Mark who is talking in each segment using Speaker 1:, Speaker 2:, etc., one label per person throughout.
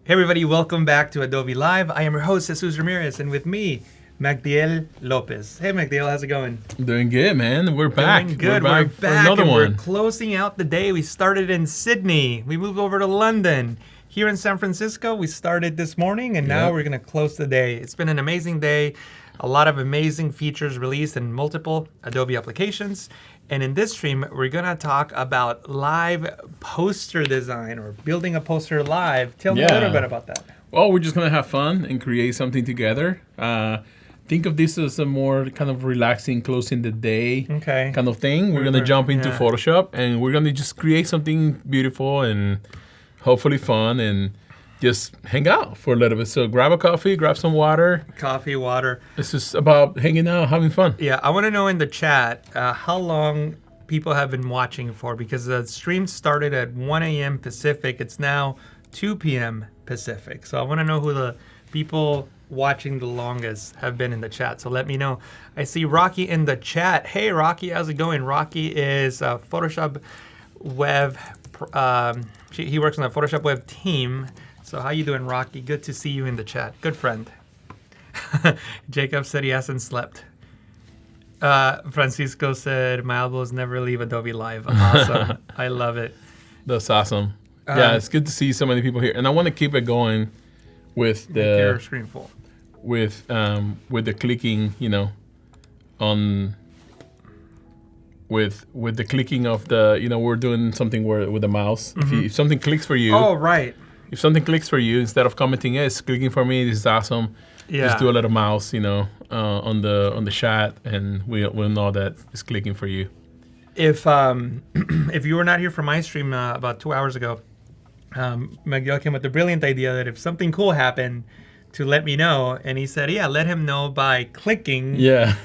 Speaker 1: Hey everybody, welcome back to Adobe Live. I am your host, Jesus Ramirez, and with me, Magdiel Lopez. Hey Magdiel, how's it going?
Speaker 2: Doing good, man. We're back.
Speaker 1: Doing good.
Speaker 2: We're back for another
Speaker 1: and
Speaker 2: one.
Speaker 1: We're closing out the day. We started in Sydney. We moved over to London. Here in San Francisco, we started this morning, and now we're going to close the day. It's been an amazing day. A lot of amazing features released in multiple Adobe applications. And in this stream, we're going to talk about live poster design or building a poster live. Tell me a little bit about that.
Speaker 2: Well, we're just going to have fun and create something together. Think of this as a more kind of relaxing, closing the day kind of thing. We're going to jump into Photoshop and we're going to just create something beautiful and hopefully fun and just hang out for a little bit. So grab a coffee, grab some water.
Speaker 1: Coffee, water.
Speaker 2: It's just about hanging out, having fun.
Speaker 1: Yeah, I want to know in the chat how long people have been watching for, because the stream started at 1 a.m. Pacific. It's now 2 p.m. Pacific. So I want to know who the people watching the longest have been in the chat. So let me know. I see Rocky in the chat. Hey, Rocky, how's it going? Rocky is a Photoshop Web. He works on the Photoshop Web team. So how you doing, Rocky? Good to see you in the chat. Good friend. Jacob said he hasn't slept. Francisco said my elbows never leave Adobe Live. Awesome. I love it.
Speaker 2: That's awesome. Yeah, it's good to see so many people here. And I want to keep it going with
Speaker 1: your screen full.
Speaker 2: With the clicking, on with the clicking of the, we're doing something with the mouse. If something clicks for you.
Speaker 1: Oh, right.
Speaker 2: If something clicks for you, instead of commenting, it's clicking for me, this is awesome.
Speaker 1: Yeah.
Speaker 2: Just do a little mouse, on the chat, and we'll know that it's clicking for you.
Speaker 1: If if you were not here for my stream about 2 hours ago, Magdiel came with the brilliant idea that if something cool happened, to let me know, and he said, yeah, let him know by clicking, and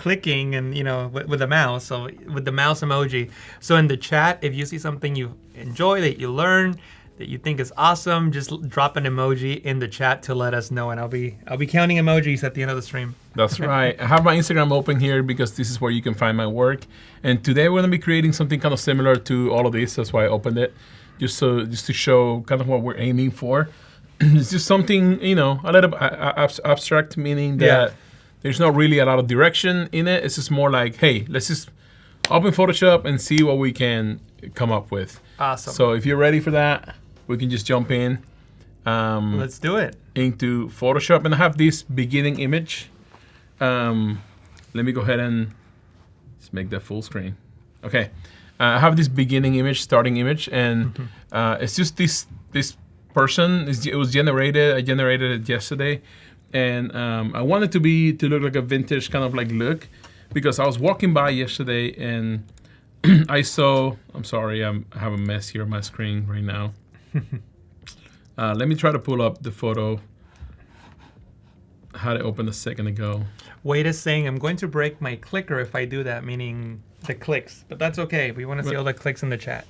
Speaker 1: with the mouse, so with the mouse emoji. So in the chat, if you see something you enjoy, that you learn, that you think is awesome, just drop an emoji in the chat to let us know, and I'll be counting emojis at the end of the stream.
Speaker 2: That's right. I have my Instagram open here because this is where you can find my work. And today we're going to be creating something kind of similar to all of this. That's why I opened it, just to show kind of what we're aiming for. It's just something, a little abstract, meaning that there's not really a lot of direction in it. It's just more like, hey, let's just open Photoshop and see what we can come up with.
Speaker 1: Awesome.
Speaker 2: So if you're ready for that, we can just jump in.
Speaker 1: Let's do it.
Speaker 2: Into Photoshop, and I have this beginning image. Let me go ahead and just make that full screen. Okay, I have this beginning image, starting image, and it's just this person. It was generated. I generated it yesterday, and I wanted to look like a vintage kind of like look, because I was walking by yesterday and I saw. I'm sorry, I have a mess here on my screen right now. Let me try to pull up the photo. I had it open a second ago.
Speaker 1: Wait is saying I'm going to break my clicker if I do that, meaning the clicks. But that's okay. We want to see all the clicks in the chat.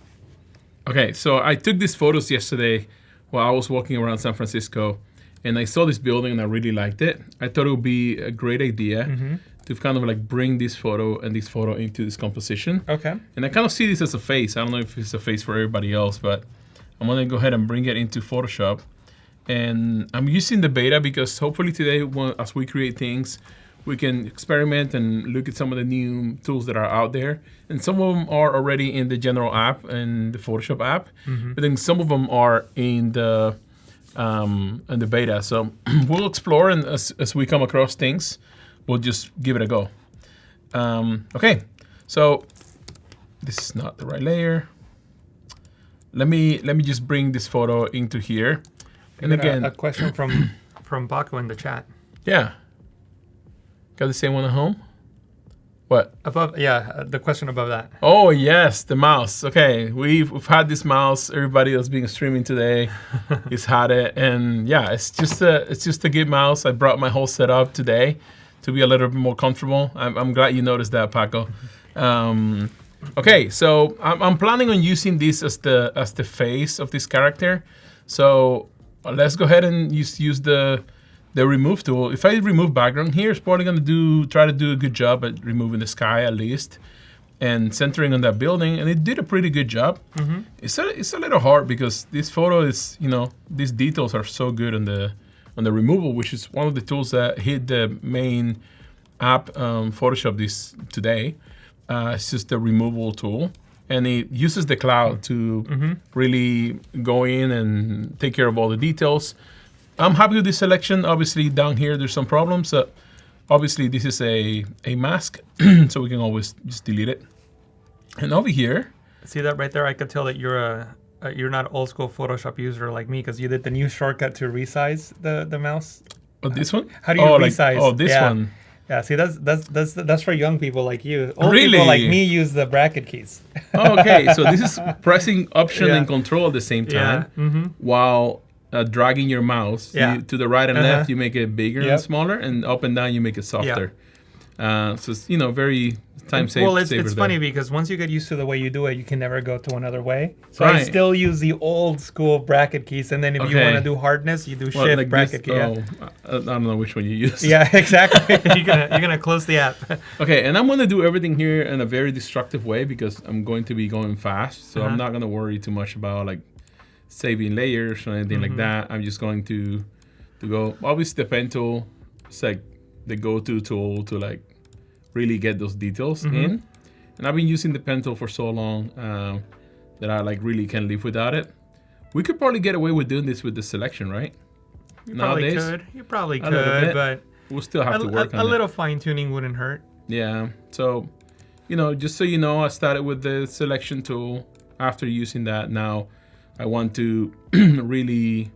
Speaker 2: Okay, so I took these photos yesterday while I was walking around San Francisco, and I saw this building and I really liked it. I thought it would be a great idea to kind of like bring this photo and this photo into this composition.
Speaker 1: Okay.
Speaker 2: And I kind of see this as a face. I don't know if it's a face for everybody else, but I'm gonna go ahead and bring it into Photoshop. And I'm using the beta because hopefully today, as we create things, we can experiment and look at some of the new tools that are out there. And some of them are already in the general app and the Photoshop app, but then some of them are in the beta. So we'll explore, and as we come across things, we'll just give it a go. Okay, so this is not the right layer. Let me just bring this photo into here. And again,
Speaker 1: a question from Baco in the chat.
Speaker 2: Yeah. Got the same one at home? What?
Speaker 1: Above, the question above that.
Speaker 2: Oh yes, the mouse. Okay, we've had this mouse. Everybody that's being streaming today has had it, and yeah, it's just a good mouse. I brought my whole setup today to be a little bit more comfortable. I'm glad you noticed that, Paco. Okay, so I'm planning on using this as the face of this character. So let's go ahead and use the remove tool. If I remove background here, it's probably going to try to do a good job at removing the sky at least. and centering on that building, and it did a pretty good job.
Speaker 1: Mm-hmm.
Speaker 2: It's a little hard because this photo is, these details are so good on the removal, which is one of the tools that hit the main app Photoshop today. It's just the removal tool, and it uses the cloud to really go in and take care of all the details. I'm happy with this selection. Obviously, down here there's some problems. Obviously, this is a mask, so we can always just delete it. And over here,
Speaker 1: see that right there? I could tell that you're not an old school Photoshop user like me, because you did the new shortcut to resize the mouse.
Speaker 2: Oh, this one?
Speaker 1: How do you resize?
Speaker 2: This one.
Speaker 1: Yeah, see, that's for young people like you. Old
Speaker 2: Really?
Speaker 1: people like me use the bracket keys.
Speaker 2: Okay, so this is pressing Option and Control at the same time, while dragging your mouse to the right and left. You make it bigger and smaller, and up and down you make it softer. So it's very time saver.
Speaker 1: Well, it's funny because once you get used to the way you do it, you can never go to another way. So I still use the old school bracket keys, and then if you want to do hardness, you do Shift
Speaker 2: like
Speaker 1: bracket key.
Speaker 2: I don't know which one you use.
Speaker 1: Yeah, exactly. you're gonna close the app.
Speaker 2: Okay, and I'm gonna do everything here in a very destructive way because I'm going to be going fast. So I'm not gonna worry too much about like saving layers or anything like that. I'm just going to go. Obviously, the pen tool is like the go-to tool to like really get those details in. And I've been using the pen tool for so long that I like really can't live without it. We could probably get away with doing this with the selection, right?
Speaker 1: You probably could, but
Speaker 2: we'll still have to work on it.
Speaker 1: A little fine-tuning wouldn't hurt.
Speaker 2: Yeah. So, just so you know, I started with the selection tool. After using that, now I want to really,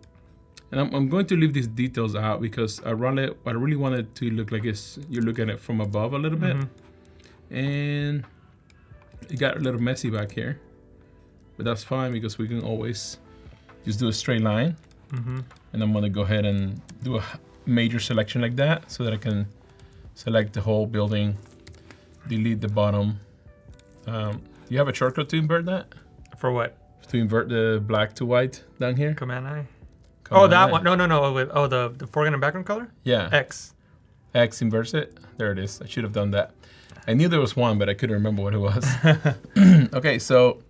Speaker 2: and I'm going to leave these details out because I really want it to look like you're looking at it from above a little bit. And it got a little messy back here, but that's fine because we can always just do a straight line. And I'm gonna go ahead and do a major selection like that so that I can select the whole building, delete the bottom. You have a shortcut to invert that?
Speaker 1: For what?
Speaker 2: To invert the black to white down here?
Speaker 1: Command I. That one. No. The foreground and background color?
Speaker 2: Yeah.
Speaker 1: X.
Speaker 2: X inverts it. There it is. I should have done that. I knew there was one, but I couldn't remember what it was. Okay, so.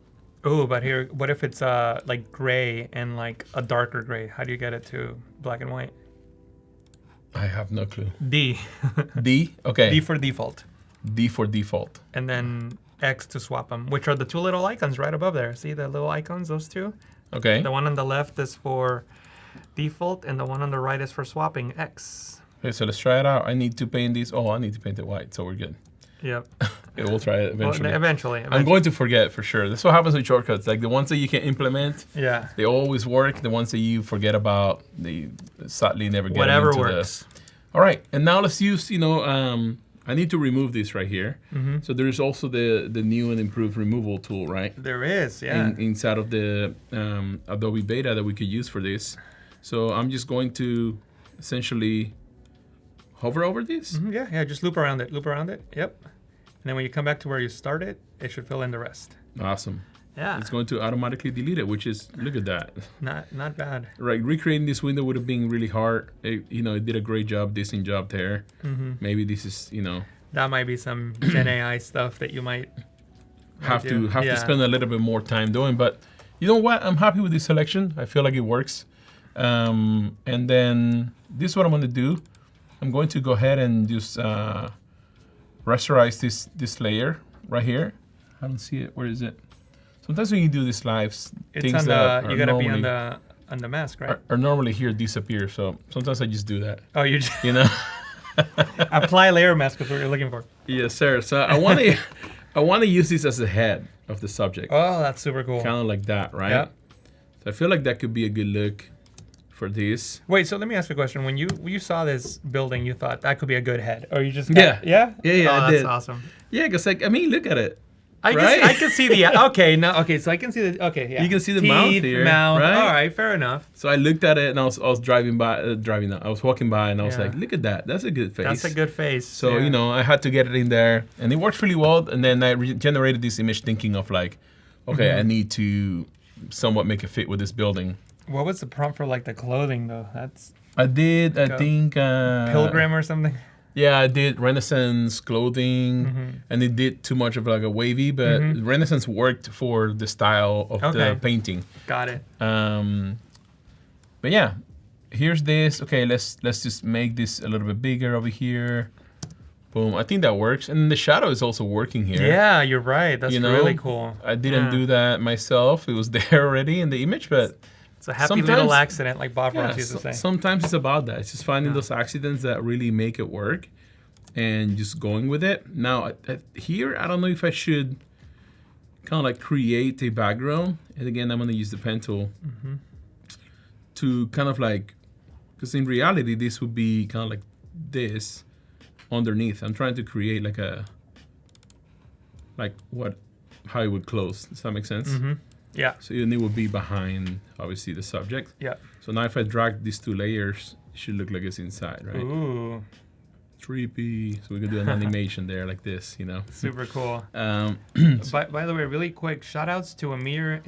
Speaker 1: Oh, but here, what if it's like gray and like a darker gray? How do you get it to black and white?
Speaker 2: I have no clue.
Speaker 1: D.
Speaker 2: D? Okay.
Speaker 1: D for default.
Speaker 2: D for default.
Speaker 1: And then X to swap them, which are the two little icons right above there. See the little icons, those two?
Speaker 2: Okay.
Speaker 1: The one on the left is for default, and the one on the right is for swapping X.
Speaker 2: Okay, so let's try it out. I need to paint these. Oh, I need to paint it white, so we're good.
Speaker 1: Yep.
Speaker 2: Okay, we'll try it eventually.
Speaker 1: Well, eventually.
Speaker 2: I'm going to forget for sure. That's what happens with shortcuts. Like the ones that you can implement, they always work. The ones that you forget about, they sadly never get
Speaker 1: whatever
Speaker 2: into
Speaker 1: works.
Speaker 2: All right, and now let's use, I need to remove this right here. So there's also the new and improved removal tool, right?
Speaker 1: There is, yeah.
Speaker 2: Inside of the Adobe Beta that we could use for this. So I'm just going to essentially hover over this.
Speaker 1: Yeah, just loop around it. Yep. And then when you come back to where you started, it should fill in the rest.
Speaker 2: Awesome.
Speaker 1: Yeah.
Speaker 2: It's going to automatically delete it, which is, look at that.
Speaker 1: Not bad.
Speaker 2: Right, recreating this window would have been really hard. It did a great job, decent job there. Maybe this is,
Speaker 1: That might be some Gen AI stuff that you might
Speaker 2: have to spend a little bit more time doing. But you know what? I'm happy with this selection. I feel like it works. And then this is what I'm going to do. I'm going to go ahead and just rasterize this layer right here. I don't see it. Where is it? Sometimes when you do these lives,
Speaker 1: it's on the, you gotta be on the mask, right?
Speaker 2: Are normally here disappear. So sometimes I just do that.
Speaker 1: Oh, you just
Speaker 2: apply
Speaker 1: layer mask is what you're looking for.
Speaker 2: Yes, sir. So I want to use this as the head of the subject.
Speaker 1: Oh, that's super cool.
Speaker 2: Kind of like that, right?
Speaker 1: Yeah.
Speaker 2: So I feel like that could be a good look for this.
Speaker 1: Wait, so let me ask you a question. When you saw this building, you thought that could be a good head, or you just
Speaker 2: yeah.
Speaker 1: Oh,
Speaker 2: I did.
Speaker 1: That's awesome.
Speaker 2: Yeah, because look at it.
Speaker 1: I can see the so I can see the
Speaker 2: You can see the mouth here,
Speaker 1: mouth.
Speaker 2: right?
Speaker 1: All right, fair enough.
Speaker 2: So I looked at it and I was walking by and I was like, look at that. That's a good face.
Speaker 1: That's a good face.
Speaker 2: So I had to get it in there, and it works really well. And then I generated this image thinking of like, okay, I need to somewhat make it fit with this building.
Speaker 1: What was the prompt for like the clothing though?
Speaker 2: I think
Speaker 1: pilgrim or something.
Speaker 2: Yeah, I did Renaissance clothing,
Speaker 1: Mm-hmm.
Speaker 2: and it did too much of like a wavy, but Renaissance worked for the style of
Speaker 1: Okay.
Speaker 2: the painting.
Speaker 1: Got it.
Speaker 2: But yeah, here's this. Okay, let's just make this a little bit bigger over here. Boom. I think that works, and the shadow is also working here.
Speaker 1: Yeah, you're right. That's
Speaker 2: You know,
Speaker 1: really cool.
Speaker 2: I didn't
Speaker 1: Yeah.
Speaker 2: do that myself. It was there already in the image, but
Speaker 1: It's a happy
Speaker 2: sometimes-
Speaker 1: little accident, like Bob
Speaker 2: yeah,
Speaker 1: Ross used to say.
Speaker 2: sometimes it's about that. It's just finding
Speaker 1: Yeah.
Speaker 2: those accidents that really make it work, and just going with it. Now, here, I don't know if I should kind of like create a background, and again, I'm gonna use the pen tool to kind of like, because in reality, this would be kind of like this underneath. I'm trying to create like how it would close. Does that make sense?
Speaker 1: Yeah.
Speaker 2: So it would be behind, obviously, the subject.
Speaker 1: Yeah.
Speaker 2: So now if I drag these two layers, it should look like it's inside, right?
Speaker 1: Ooh,
Speaker 2: 3P. So we can do an animation there like this, you know.
Speaker 1: super cool.
Speaker 2: Um,
Speaker 1: By the way, really quick, shout outs to Emil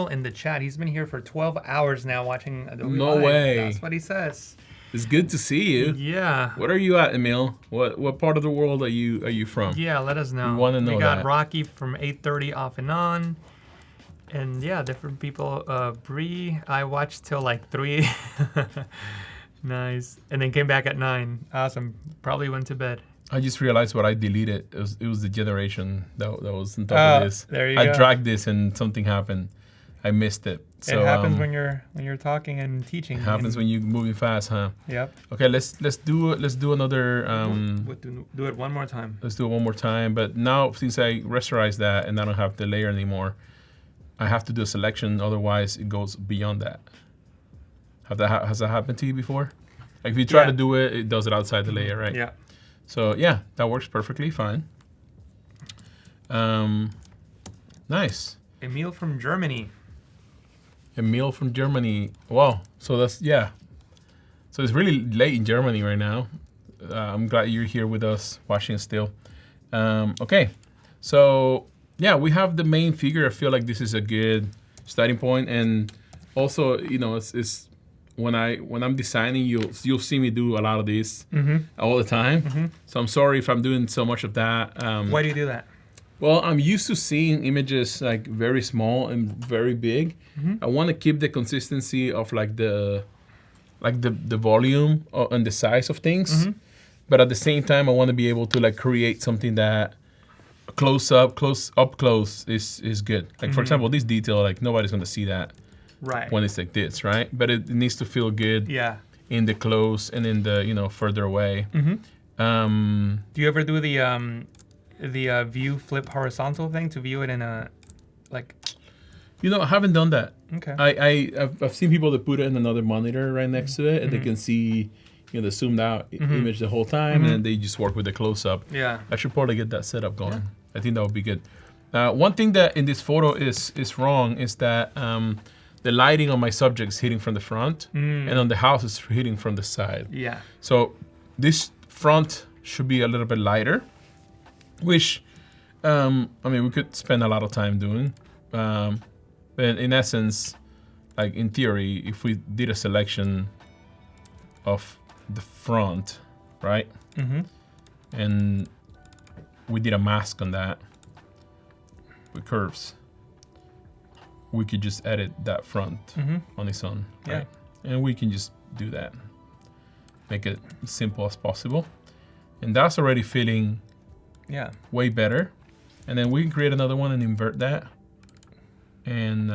Speaker 1: in the chat. He's been here for 12 hours now watching Adobe
Speaker 2: No
Speaker 1: Live.
Speaker 2: way.
Speaker 1: That's what he says.
Speaker 2: it's good to see you.
Speaker 1: Yeah.
Speaker 2: What are you at, Emil? What part of the world are you from?
Speaker 1: Yeah, let us know.
Speaker 2: We wanna know
Speaker 1: We got
Speaker 2: that.
Speaker 1: Rocky from 8:30 off and on. And yeah, different people. Bree, I watched till like 3. Nice. And then came back at 9. Awesome. Probably went to bed.
Speaker 2: I just realized what I deleted. It was the generation that was on top of this.
Speaker 1: There you
Speaker 2: I
Speaker 1: go.
Speaker 2: dragged this and something happened. I missed it. So
Speaker 1: it happens when you're talking and teaching.
Speaker 2: it happens when you're moving fast, huh?
Speaker 1: Yep.
Speaker 2: Okay, let's do another.
Speaker 1: Do it one more time.
Speaker 2: Let's do it one more time. But now, since I rasterized that and I don't have the layer anymore, I have to do a selection. Otherwise, it goes beyond that. Has that happened to you before? Like if you try
Speaker 1: Yeah.
Speaker 2: to do it, it does it outside the layer, right?
Speaker 1: Yeah.
Speaker 2: So yeah, that works perfectly fine. Nice.
Speaker 1: Emil from Germany.
Speaker 2: Emil from Germany. Wow. So that's yeah. So it's really late in Germany right now. I'm glad you're here with us, watching still. Okay. So yeah, we have the main figure. I feel like this is a good starting point, and also, you know, it's when I'm designing, you'll see me do a lot of this all the time. So I'm sorry if I'm doing so much of that.
Speaker 1: Why do you do that?
Speaker 2: Well, I'm used to seeing images like very small and very big. I want to keep the consistency of like the volume and the size of things, but at the same time, I want to be able to like create something that close up close is good. Like for example, this detail, like nobody's gonna see that
Speaker 1: Right.
Speaker 2: when it's like this, right? But it needs to feel good
Speaker 1: Yeah.
Speaker 2: in the close and in the further away.
Speaker 1: Do you ever do the view flip horizontal thing to view it in a like?
Speaker 2: I haven't done that.
Speaker 1: Okay.
Speaker 2: I've seen people that put it in another monitor right next to it, and they can see the zoomed out image the whole time, and then they just work with the close up.
Speaker 1: Yeah.
Speaker 2: I should probably get that setup going. I think that would be good. One thing that in this photo is wrong is that the lighting on my subject is hitting from the front, and on the house is hitting from the side.
Speaker 1: Yeah.
Speaker 2: So this front should be a little bit lighter, which we could spend a lot of time doing. But in essence, like in theory, if we did a selection of the front, right? And we did a mask on that with curves, we could just edit that front on its own,
Speaker 1: Yeah.
Speaker 2: right? And we can just do that. Make it simple as possible. And that's already feeling
Speaker 1: Yeah.
Speaker 2: way better. And then we can create another one and invert that. And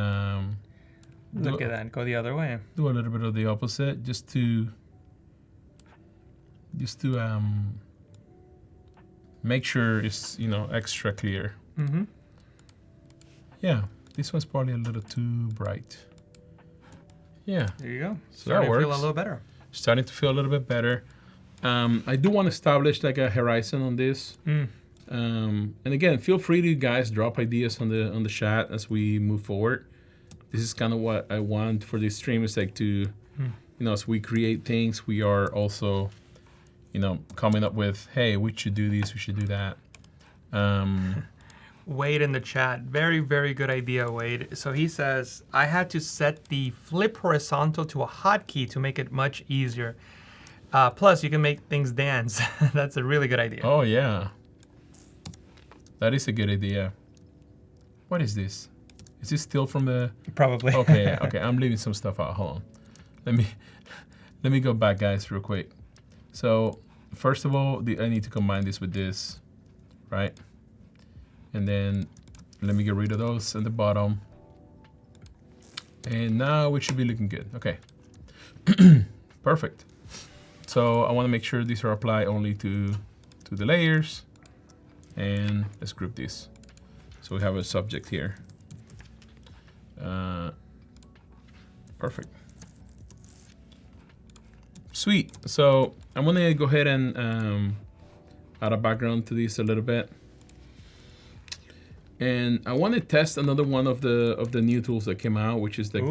Speaker 1: Look at that. Go the other way.
Speaker 2: do a little bit of the opposite just to make sure it's extra clear. Yeah, this one's probably a little too bright. Yeah,
Speaker 1: There you go.
Speaker 2: So
Speaker 1: Starting
Speaker 2: that
Speaker 1: to feel a
Speaker 2: works.
Speaker 1: little better.
Speaker 2: starting to feel a little bit better. I do want to establish like a horizon on this. And again, feel free to guys drop ideas on the chat as we move forward. This is kind of what I want for this stream, is like to, as we create things, we are also, coming up with, hey, we should do this, we should do that.
Speaker 1: Wade in the chat. Very, very good idea, Wade. So he says, I had to set the flip horizontal to a hotkey to make it much easier. Plus, you can make things dance. That's a really good idea.
Speaker 2: Oh yeah, that is a good idea. What is this? Is this still from the?
Speaker 1: Probably.
Speaker 2: Okay, okay. I'm leaving some stuff out. Hold on. Let me go back, guys, real quick. So first of all, I need to combine this with this, right? And then let me get rid of those at the bottom. And now we should be looking good. Okay. Perfect. So I want to make sure these are applied only to the layers. And let's group this. So we have a subject here. Perfect. Sweet. So I'm gonna go ahead and add a background to this a little bit. And I want to test another one of the new tools that came out, which is the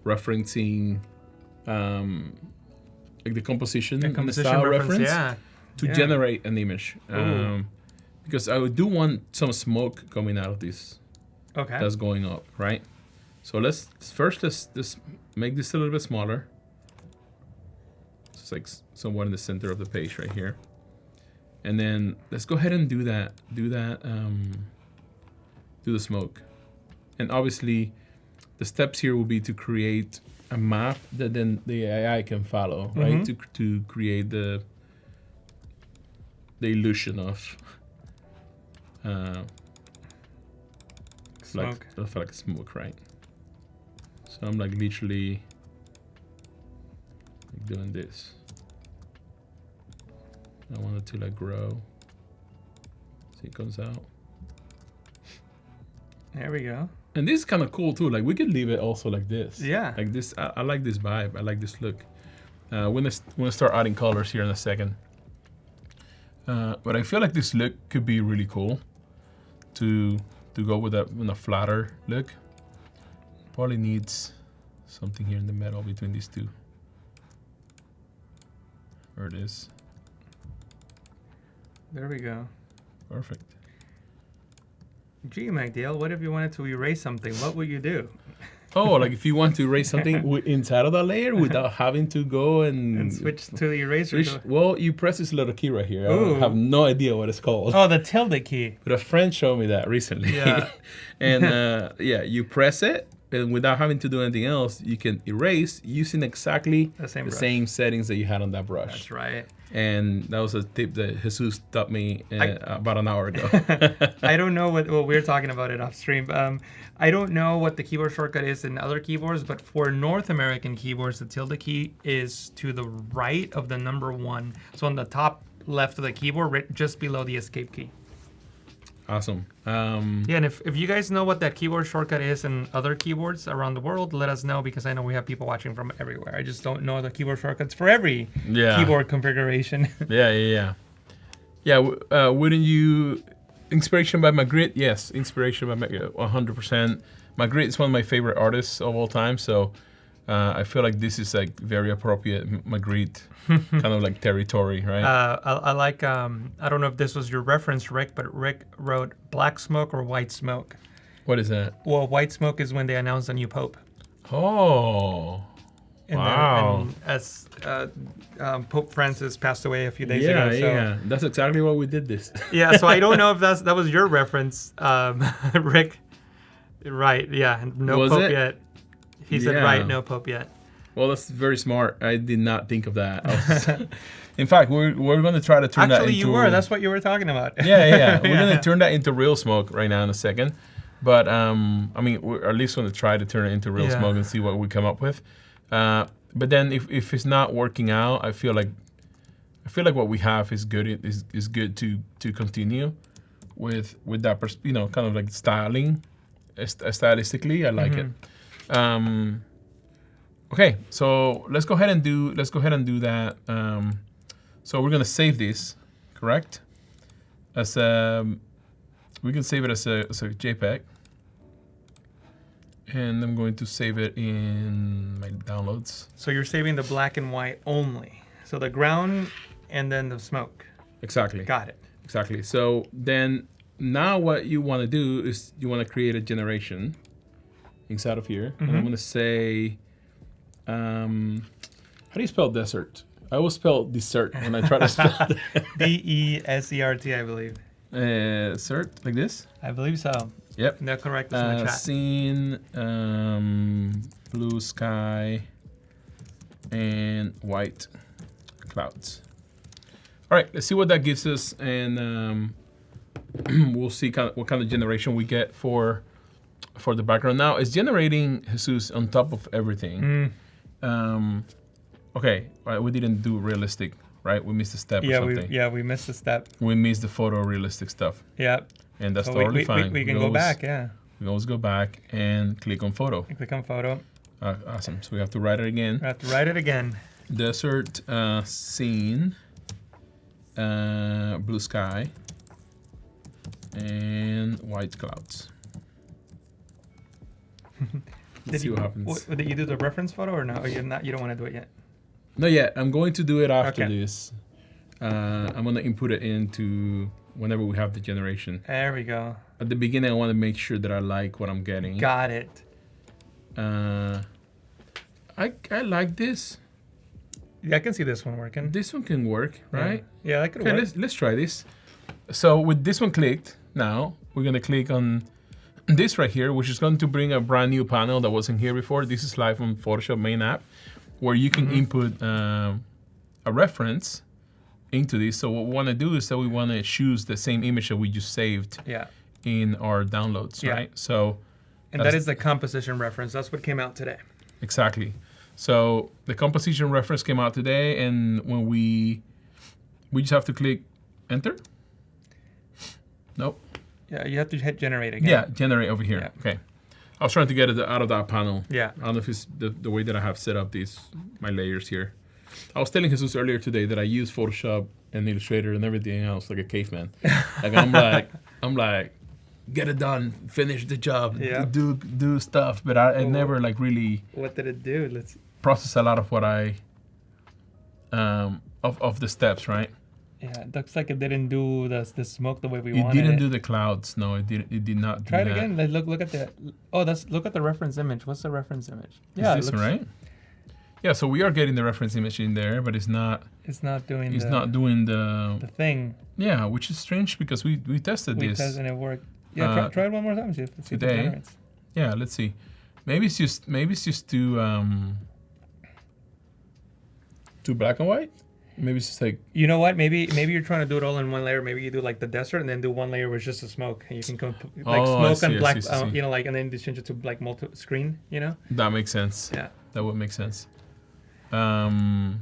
Speaker 2: referencing, like the composition and the style reference to generate an image. Because I do want some smoke coming out of this.
Speaker 1: Okay.
Speaker 2: That's going up, right? So let's make this a little bit smaller. It's like somewhat in the center of the page right here. And then let's go ahead and do the smoke. And obviously the steps here will be to create a map that then the AI can follow, right? To create the illusion of
Speaker 1: smoke.
Speaker 2: Like smoke, right? So I'm like literally like doing this. I want it to like grow. See, it comes out.
Speaker 1: There we go.
Speaker 2: And this is kind of cool too. Like we could leave it also like this.
Speaker 1: Yeah.
Speaker 2: Like this. I like this vibe. I like this look. We're gonna start adding colors here in a second. But I feel like this look could be really cool to go with a flatter look. Probably needs something here in the middle between these two. There it is.
Speaker 1: There we go.
Speaker 2: Perfect.
Speaker 1: Gee, Magdiel, what if you wanted to erase something? What would you do?
Speaker 2: Oh, like if you want to erase something inside of that layer without having to go and
Speaker 1: switch to the eraser.
Speaker 2: Well, you press this little key right here.
Speaker 1: Ooh.
Speaker 2: I have no idea what it's called.
Speaker 1: Oh, the tilde key.
Speaker 2: But a friend showed me that recently.
Speaker 1: Yeah.
Speaker 2: And yeah, you press it, and without having to do anything else, you can erase using exactly the same settings that you had on that brush.
Speaker 1: That's right.
Speaker 2: And that was a tip that Jesus taught me about an hour ago.
Speaker 1: I don't know what we're talking about it off stream. I don't know what the keyboard shortcut is in other keyboards, but for North American keyboards, the tilde key is to the right of the number 1. So on the top left of the keyboard, just below the escape key.
Speaker 2: Awesome.
Speaker 1: Yeah, and if you guys know what that keyboard shortcut is in other keyboards around the world, let us know, because I know we have people watching from everywhere. I just don't know the keyboard shortcuts for every keyboard configuration.
Speaker 2: Yeah. Wouldn't you... Inspiration by Magritte? Yes, inspiration by Magritte, 100%. Magritte is one of my favorite artists of all time, so I feel like this is like very appropriate Magritte kind of like territory, right?
Speaker 1: I like, I don't know if this was your reference, Rick, but Rick wrote Black Smoke or White Smoke.
Speaker 2: What is that?
Speaker 1: Well, White Smoke is when they announced a new pope.
Speaker 2: Oh, wow.
Speaker 1: And as Pope Francis passed away a few days ago. So.
Speaker 2: Yeah, that's exactly why we did this.
Speaker 1: Yeah, so I don't know if that was your reference, Rick. Right, yeah, no pope yet. He said, right, no pope yet.
Speaker 2: Well, that's very smart. I did not think of that. In fact, we're going to try to turn that into...
Speaker 1: Actually, you were. That's what you were talking about.
Speaker 2: Yeah. We're going to turn that into real smoke right now in a second. But, I mean, we're at least going to try to turn it into real smoke and see what we come up with. But then if it's not working out, I feel like what we have is good. Is good to continue with that, kind of like styling. Stylistically, I like it. Okay, so let's go ahead and do that. So we're gonna save this, correct? As we can save it as a JPEG, and I'm going to save it in my downloads.
Speaker 1: So you're saving the black and white only. So the ground and then the smoke.
Speaker 2: Exactly.
Speaker 1: Got it.
Speaker 2: Exactly. So then now what you want to do is you want to create a generation inside of here, and I'm gonna say. How do you spell desert? I will spell dessert when I try to spell
Speaker 1: Desert, I believe.
Speaker 2: Cert, like this?
Speaker 1: I believe so.
Speaker 2: Yep.
Speaker 1: They'll correct us in the chat.
Speaker 2: Scene, blue sky, and white clouds. All right, let's see what that gives us, and we'll see what kind of generation we get for the background. Now, it's generating, Jesus, on top of everything. Okay, all right, we didn't do realistic, right? We missed a step or something.
Speaker 1: We missed a step.
Speaker 2: We missed the photorealistic stuff.
Speaker 1: Yep.
Speaker 2: And that's
Speaker 1: so
Speaker 2: totally fine.
Speaker 1: We can go back, yeah.
Speaker 2: We always go back and click on photo.
Speaker 1: Click on photo.
Speaker 2: Awesome. So we have to write it again.
Speaker 1: We have to write it again.
Speaker 2: Desert scene, blue sky, and white clouds. Let's see what happens.
Speaker 1: Did you do the reference photo or no? Or you're not? You don't want to do it yet?
Speaker 2: Not yet. I'm going to do it after this. I'm going to input it into whenever we have the generation.
Speaker 1: There we go.
Speaker 2: At the beginning, I want to make sure that I like what I'm getting.
Speaker 1: Got it.
Speaker 2: I like this.
Speaker 1: Yeah, I can see this one working.
Speaker 2: This one can work, right?
Speaker 1: Yeah, that could work.
Speaker 2: Let's try this. So with this one clicked, now we're going to click on this right here, which is going to bring a brand new panel that wasn't here before. This is live on Photoshop main app, where you can input a reference into this. So what we want to do is that we want to choose the same image that we just saved in our downloads, right? So,
Speaker 1: and that is the composition reference. That's what came out today.
Speaker 2: Exactly. So the composition reference came out today, and when we just have to click enter. Nope.
Speaker 1: Yeah, you have to hit generate again.
Speaker 2: Yeah, generate over here. Yeah. Okay. I was trying to get it out of that panel.
Speaker 1: Yeah.
Speaker 2: I don't know if it's the way that I have set up my layers here. I was telling Jesus earlier today that I use Photoshop and Illustrator and everything else like a caveman. Like I'm like, get it done, finish the job, do stuff, but I never like really.
Speaker 1: What did it do? Let's
Speaker 2: process a lot of what I of the steps, right?
Speaker 1: Yeah, it looks like it didn't do the smoke the way we wanted.
Speaker 2: It didn't do the clouds. No, it did not.
Speaker 1: Try it again. Look at the. Oh, look at the reference image. What's the reference image?
Speaker 2: Yeah, this one, right? Yeah, so we are getting the reference image in there, but it's not.
Speaker 1: It's not doing.
Speaker 2: It's not doing the
Speaker 1: thing.
Speaker 2: Yeah, which is strange because we tested this.
Speaker 1: We tested and it worked. Yeah, try it one more time. See if
Speaker 2: today.
Speaker 1: It generates.
Speaker 2: Yeah, let's see. Maybe it's just too black and white. Maybe it's just like,
Speaker 1: you know what? Maybe you're trying to do it all in one layer. Maybe you do like the desert and then do one layer with just the smoke, and you can come smoke and black. You know, like, and then just change it to like multi-screen. You know.
Speaker 2: That makes sense.
Speaker 1: Yeah.
Speaker 2: That would make sense. Okay.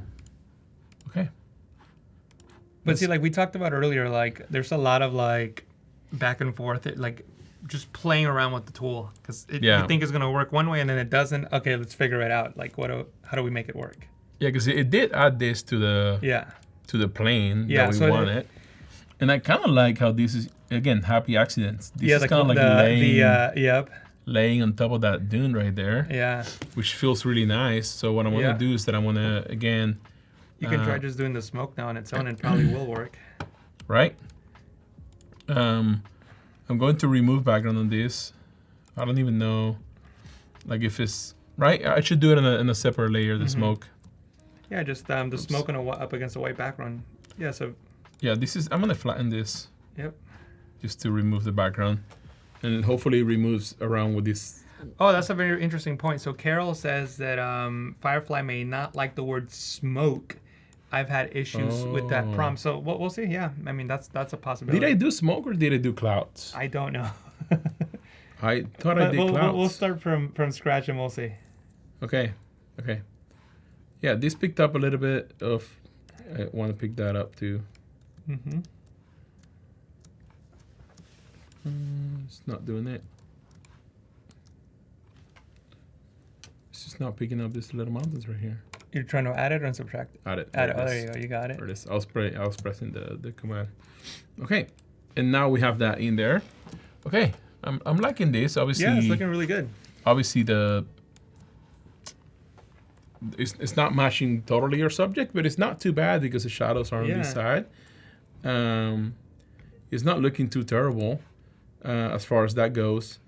Speaker 1: But see, like we talked about earlier, like there's a lot of like back and forth, like just playing around with the tool because you think it's gonna work one way and then it doesn't. Okay, let's figure it out. Like how do we make it work?
Speaker 2: Yeah, because it did add this to the plane that we wanted, and I kind of like how this is again happy accidents. This is kind of like laying on top of that dune right there.
Speaker 1: Yeah, which
Speaker 2: feels really nice. So what I want to do is that I want to again.
Speaker 1: You can try just doing the smoke now on its own, and probably will work.
Speaker 2: Right. I'm going to remove background on this. I don't even know, like if it's right. I should do it in a separate layer. The smoke.
Speaker 1: Yeah, just the smoke up against a white background. Yeah, so.
Speaker 2: Yeah, I'm gonna flatten this.
Speaker 1: Yep.
Speaker 2: Just to remove the background, and hopefully it removes around with this.
Speaker 1: Oh, that's a very interesting point. So Carol says that Firefly may not like the word smoke. I've had issues with that prompt, so we'll see. Yeah, I mean that's a possibility.
Speaker 2: Did I do smoke or did I do clouds?
Speaker 1: I don't know.
Speaker 2: I thought I did clouds.
Speaker 1: We'll start from scratch and we'll see.
Speaker 2: Okay. Yeah, this picked up a little bit of. I want to pick that up too. It's not doing it. It's just not picking up these little mountains right here.
Speaker 1: You're trying to add it or subtract it?
Speaker 2: Add it.
Speaker 1: Add it. Oh, there you go. You got it.
Speaker 2: There it is. I was pressing the command. Okay, and now we have that in there. Okay, I'm liking this. Obviously,
Speaker 1: yeah, it's looking really good.
Speaker 2: Obviously, it's not matching totally your subject, but it's not too bad because the shadows are on this side. It's not looking too terrible as far as that goes.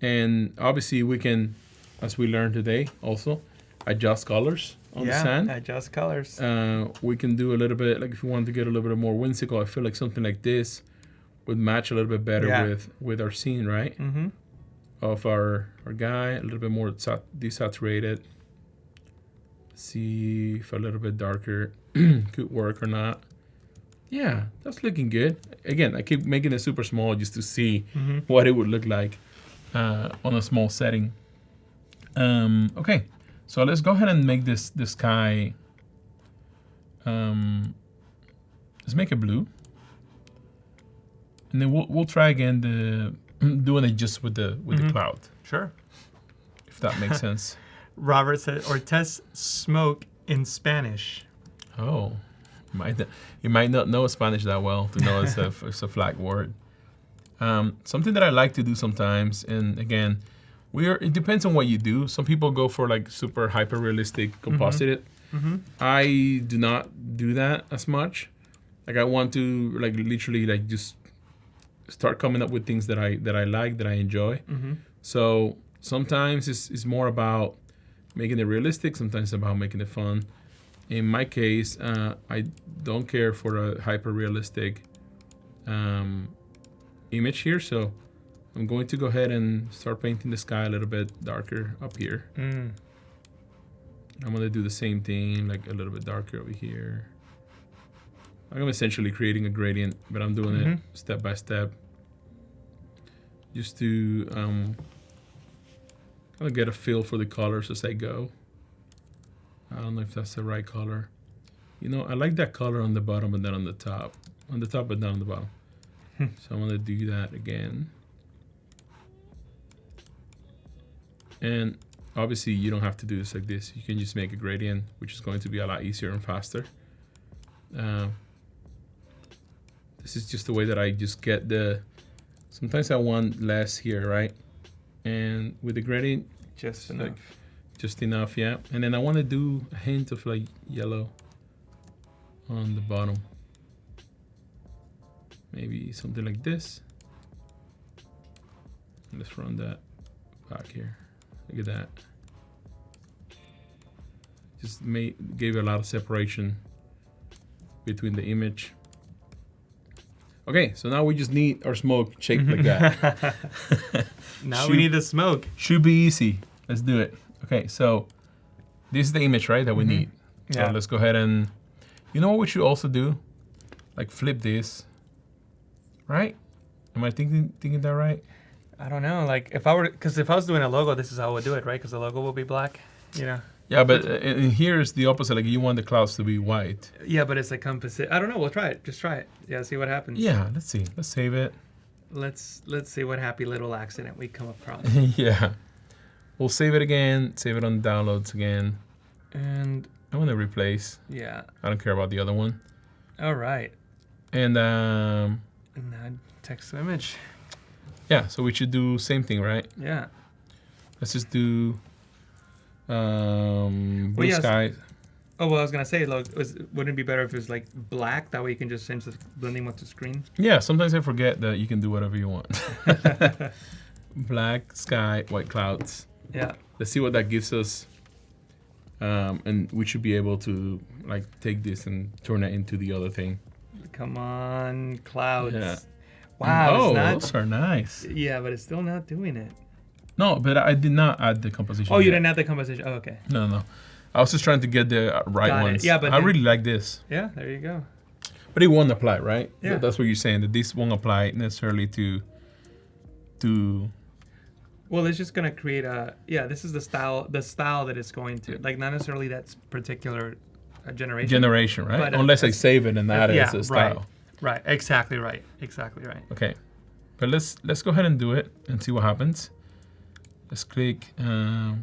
Speaker 2: And obviously we can, as we learned today, also adjust colors. on the sand.
Speaker 1: Adjust colors.
Speaker 2: We can do a little bit, like if you want to get a little bit more whimsical, I feel like something like this would match a little bit better with our scene, right?
Speaker 1: Mm-hmm.
Speaker 2: Of our guy, a little bit more desaturated. See if a little bit darker could work or not. Yeah, that's looking good. Again, I keep making it super small just to see what it would look like on a small setting. Okay, so let's go ahead and make this sky. Let's make it blue, and then we'll try again doing it just with the cloud.
Speaker 1: Sure.
Speaker 2: If that makes sense.
Speaker 1: Robert said, or test smoke in Spanish.
Speaker 2: Oh, you might not know Spanish that well to know it's a flag word. Something that I like to do sometimes, and again, it depends on what you do. Some people go for like super hyper realistic composited. I do not do that as much. Like I want to like literally like just start coming up with things that I like, that I enjoy. So sometimes it's more about making it realistic. Sometimes it's about making it fun. In my case, I don't care for a hyper realistic image here. So I'm going to go ahead and start painting the sky a little bit darker up here. I'm going to do the same thing, like a little bit darker over here. I'm essentially creating a gradient, but I'm doing it step by step. Just to kind of get a feel for the colors as I go. I don't know if that's the right color. You know, I like that color on the bottom and then on the top. On the top but not on the bottom. So I'm going to do that again. And obviously you don't have to do this like this. You can just make a gradient, which is going to be a lot easier and faster. This is just the way that I just get the... Sometimes I want less here, right? And with the gradient,
Speaker 1: Just enough.
Speaker 2: Just enough, yeah. And then I want to do a hint of like yellow on the bottom. Maybe something like this. Let's run that back here. Look at that. Just gave a lot of separation between the image. Okay, so now we just need our smoke shaped like that.
Speaker 1: Now we need the smoke.
Speaker 2: Should be easy. Let's do it. Okay, so this is the image, right, that we need. So let's go ahead and, you know what we should also do? Like flip this, right? Am I thinking that right?
Speaker 1: I don't know. Like if I was doing a logo, this is how I would do it, right? Because the logo will be black, you know.
Speaker 2: Yeah, but here's the opposite. Like you want the clouds to be white.
Speaker 1: Yeah, but it's a composite. I don't know. We'll try it. Just try it. Yeah, see what happens.
Speaker 2: Yeah, let's see. Let's save it.
Speaker 1: Let's see what happy little accident we come across.
Speaker 2: Yeah. We'll save it again. Save it on downloads again.
Speaker 1: And
Speaker 2: I want to replace.
Speaker 1: Yeah.
Speaker 2: I don't care about the other one.
Speaker 1: All right.
Speaker 2: And
Speaker 1: now text to image.
Speaker 2: Yeah, so we should do same thing, right?
Speaker 1: Yeah.
Speaker 2: Let's just do blue sky.
Speaker 1: Oh, well, I was going to say, wouldn't it be better if it was like black? That way you can just change the blending mode to screen?
Speaker 2: Yeah, sometimes I forget that you can do whatever you want. Black sky, white clouds.
Speaker 1: Yeah.
Speaker 2: Let's see what that gives us. And we should be able to like take this and turn it into the other thing.
Speaker 1: Come on, clouds.
Speaker 2: Yeah.
Speaker 1: Wow.
Speaker 2: Those are nice.
Speaker 1: Yeah, but it's still not doing it.
Speaker 2: No, but I did not add the composition.
Speaker 1: Oh, you didn't add the composition. Oh, okay.
Speaker 2: No. I was just trying to get the right ones.
Speaker 1: Yeah, but
Speaker 2: I really like this.
Speaker 1: Yeah, there you go.
Speaker 2: But it won't apply, right?
Speaker 1: Yeah.
Speaker 2: So that's what you're saying, that this won't apply necessarily to.
Speaker 1: Well, it's just gonna create this is the style that it's going to, like, not necessarily that particular generation.
Speaker 2: Right?
Speaker 1: But,
Speaker 2: unless I save it and add it as a style.
Speaker 1: Right. Exactly right.
Speaker 2: Okay. But let's go ahead and do it and see what happens. Let's click. I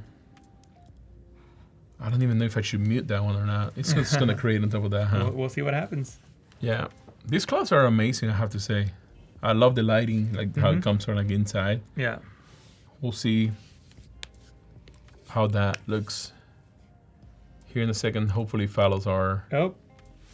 Speaker 2: don't even know if I should mute that one or not. It's just going to create on top of that, huh?
Speaker 1: We'll see what happens.
Speaker 2: Yeah. These clouds are amazing, I have to say. I love the lighting, like how it comes from like inside.
Speaker 1: Yeah.
Speaker 2: We'll see how that looks here in a second. Hopefully follows our...
Speaker 1: Oh.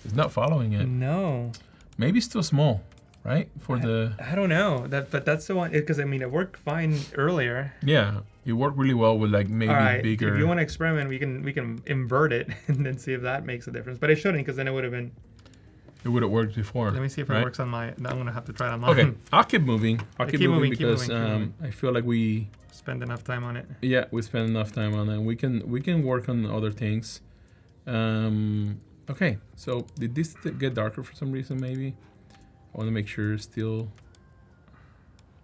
Speaker 2: It's not following it.
Speaker 1: No.
Speaker 2: Maybe it's too small. right? For the
Speaker 1: I don't know but that's the one because I mean it worked fine earlier.
Speaker 2: yeah, it worked really well with like maybe
Speaker 1: All right,
Speaker 2: bigger.
Speaker 1: if you want to experiment, we can invert it and then see if that makes a difference. But it shouldn't because then it would have been.
Speaker 2: It would have worked before.
Speaker 1: Let me see if it
Speaker 2: right?
Speaker 1: works on my. I'm gonna have to try it on mine.
Speaker 2: Okay, I'll keep moving. I'll keep moving because
Speaker 1: keep moving.
Speaker 2: I feel like we
Speaker 1: Spend enough time on it.
Speaker 2: yeah we spend enough time on it. We can work on other things. Okay, so did this get darker for some reason? Maybe I want to make sure it's still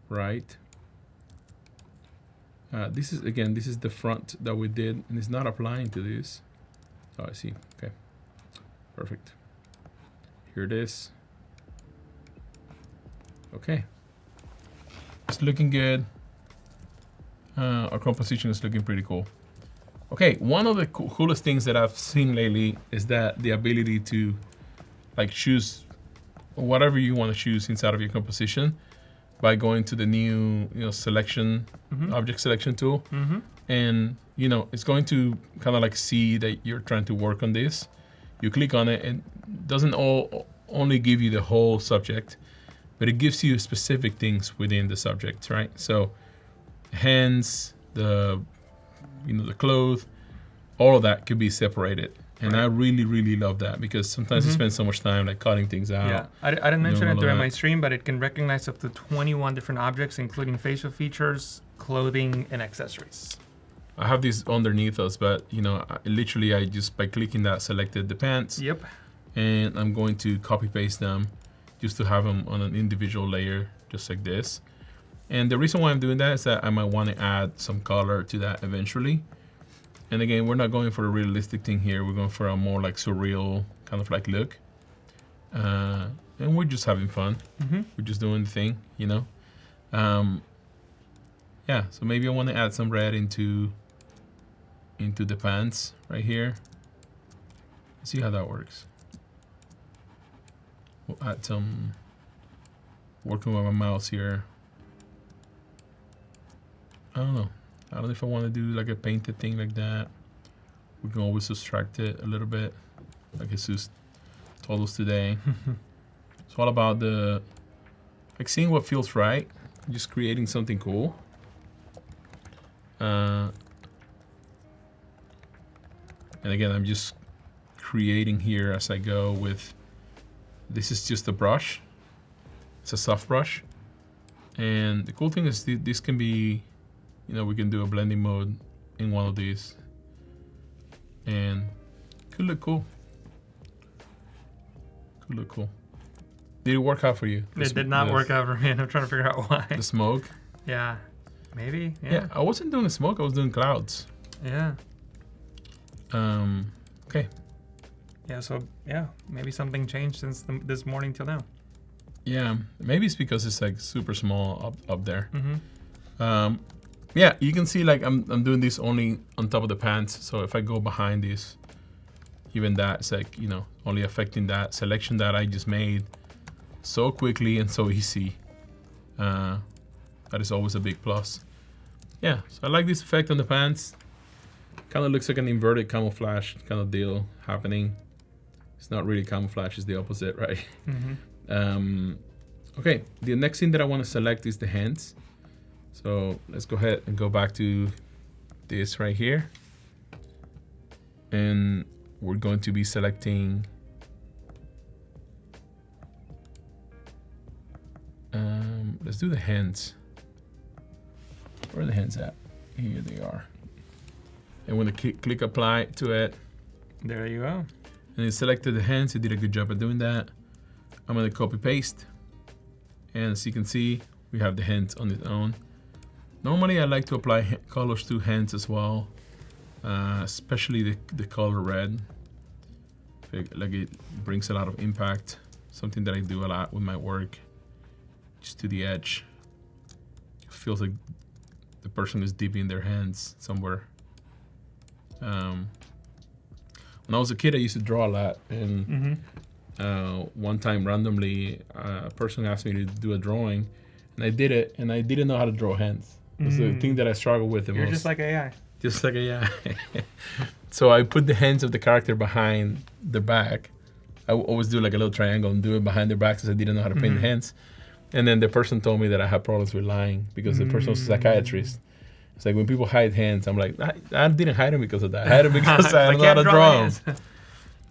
Speaker 2: right. This is the front that we did, and it's not applying to this. Oh, I see. Okay, perfect. Here it is. Okay, it's looking good. Our composition is looking pretty cool. Okay, one of the coolest things that I've seen lately is that the ability to like choose whatever you want to choose inside of your composition by going to the new selection object selection tool, and it's going to kind of like see that you're trying to work on this. You click on it and it doesn't only give you the whole subject, but it gives you specific things within the subject, right? So hands, the clothes, all of that could be separated. And I really, really love that because sometimes you spend so much time like cutting things out.
Speaker 1: Yeah, I didn't mention it
Speaker 2: all
Speaker 1: during
Speaker 2: that.
Speaker 1: my stream, but it can recognize up to 21 different objects, including facial features, clothing, and accessories.
Speaker 2: I have these underneath us, but I just by clicking that selected the pants.
Speaker 1: Yep.
Speaker 2: And I'm going to copy paste them just to have them on an individual layer, just like this. And the reason why I'm doing that is that I might want to add some color to that eventually. And again, we're not going for a realistic thing here. We're going for a more like surreal kind of like look. And we're just having fun. We're just doing the thing, Yeah, so maybe I want to add some red into the pants right here. See how that works. We'll add some, working with my mouse here. I don't know. I don't know if I want to do like a painted thing like that. We can always subtract it a little bit, like Jesus told us today. It's all about like seeing what feels right, just creating something cool. And again, I'm just creating here as I go with, this is just a brush. It's a soft brush. And the cool thing is this can be, we can do a blending mode in one of these. And could look cool. Could look cool. Did it work out for you?
Speaker 1: It did not work out for me, and I'm trying to figure out why.
Speaker 2: The smoke?
Speaker 1: Yeah. Maybe?
Speaker 2: Yeah, I wasn't doing the smoke, I was doing clouds.
Speaker 1: Yeah.
Speaker 2: Okay.
Speaker 1: Yeah, so, maybe something changed since this morning till now.
Speaker 2: Yeah, maybe it's because it's like super small up there. Yeah, you can see like I'm doing this only on top of the pants. So if I go behind this, even that's like, only affecting that selection that I just made so quickly and so easy. That is always a big plus. Yeah, so I like this effect on the pants. Kind of looks like an inverted camouflage kind of deal happening. It's not really camouflage, it's the opposite, right? Okay, the next thing that I want to select is the hands. So let's go ahead and go back to this right here. And we're going to be selecting let's do the hands. Where are the hands at? Here they are. And when I click apply to it,
Speaker 1: There you go.
Speaker 2: and it selected the hands, it did a good job at doing that. I'm gonna copy paste. And as you can see, we have the hands on its own. Normally I like to apply colors to hands as well, especially the color red. Like it brings a lot of impact. Something that I do a lot with my work. Just to the edge. It feels like the person is dipping their hands somewhere. When I was a kid, I used to draw a lot, and one time randomly, a person asked me to do a drawing, and I did it, and I didn't know how to draw hands. It's the thing that I struggle with the most.
Speaker 1: You're just like AI.
Speaker 2: Just like AI. So I put the hands of the character behind the back. I always do like a little triangle and do it behind their backs because I didn't know how to paint the hands. And then the person told me that I had problems with lying because the person was a psychiatrist. It's like when people hide hands, I'm like, I didn't hide them because of that. I hide them because I don't know how to draw